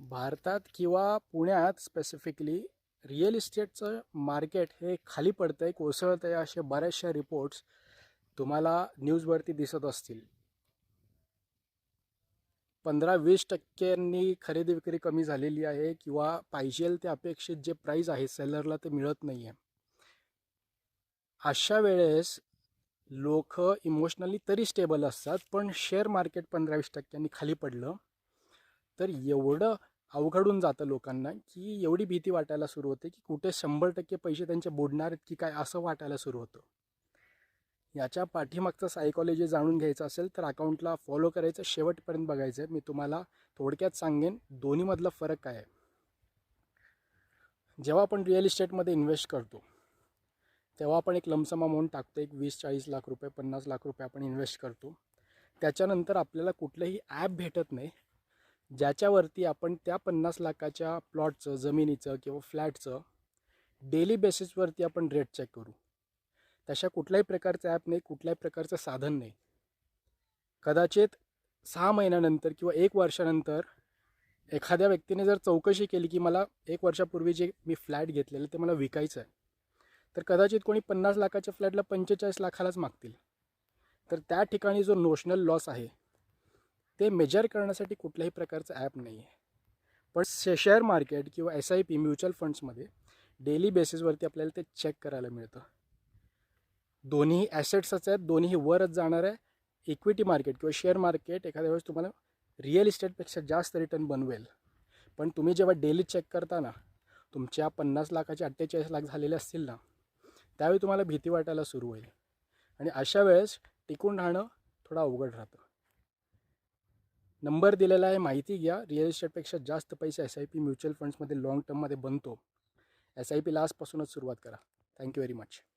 भारतात किंवा पुण्यात स्पेसिफिकली रिअल इस्टेटचं मार्केट हे खाली पडतं आहे, कोसळतं आहे, असे बऱ्याचशा रिपोर्ट्स तुम्हाला न्यूजवरती दिसत असतील. 15-20% खरेदी विक्री कमी झालेली आहे किंवा पाहिजेल ते अपेक्षित जे प्राईस आहे सेलरला ते मिळत नाही आहे. अशा वेळेस लोक इमोशनली तरी स्टेबल असतात, पण शेअर मार्केट 15-20% खाली पडलं तर एवढं अवघडून जातं लोकांना की एवढी भीती वाटायला सुरू होते की कुठे 100% पैसे त्यांचे बुडणार आहेत की काय असं वाटायला सुरू होतं. याच्या पाठीमागचं सायकॉलॉजी जाणून घ्यायचं असेल तर अकाउंटला फॉलो करायचं, शेवटपर्यंत बघायचं आहे. मी तुम्हाला थोडक्यात सांगेन दोन्हीमधला फरक काय आहे. जेव्हा आपण रिअल इस्टेटमध्ये इन्व्हेस्ट करतो तेव्हा आपण एक लमसम अमाऊंट टाकतो, एक 20-40 लाख रुपये 50 लाख रुपये आपण इन्व्हेस्ट करतो. त्याच्यानंतर आपल्याला कुठलंही ॲप भेटत नाही ज्याच्यावरती आपण त्या 50 लाखाच्या प्लॉटचं, जमिनीचं किंवा फ्लॅटचं डेली बेसिसवरती आपण रेट चेक करू. तशा कुठल्याही प्रकारचं ॲप नाही, कुठल्याही प्रकारचं साधन नाही. कदाचित 6 महिन्यानंतर किंवा 1 वर्षानंतर एखाद्या व्यक्तीने जर चौकशी केली की मला 1 वर्षापूर्वी जे मी फ्लॅट घेतलेलं ते मला विकायचं आहे, तर कदाचित कोणी 50 लाखाच्या फ्लॅटला 45 लाखालाच मागतील. तर त्या ठिकाणी जो नोशनल लॉस आहे ते मेजर करण्यासाठी कुठल्याही प्रकारचं ॲप नाही आहे. पण शेअर मार्केट किंवा SIP म्युच्युअल फंड्समध्ये डेली बेसिसवरती आपल्याला ते चेक करायला मिळतं. दोन्ही ॲसेट्सच आहेत, दोन्ही वरच जाणार आहे. इक्विटी मार्केट किंवा शेअर मार्केट एखाद्या वेळेस तुम्हाला रिअल इस्टेटपेक्षा जास्त रिटर्न बनवेल, पण तुम्ही जेव्हा डेली चेक करता ना, तुमच्या 50 लाखाचे 48 लाख झालेले असतील ना, त्यावेळी तुम्हाला भीती वाटायला सुरू होईल आणि अशा वेळेस टिकून राहणं थोडं अवघड राहतं. नंबर दिलेला आहे, माहिती घ्या. रिअल इस्टेटपेक्षा जास्त पैसे SIP म्युच्युअल फंड्समध्ये लॉंग टर्ममध्ये बनतो. SIPला आजपासूनच सुरुवात करा. Thank you very much.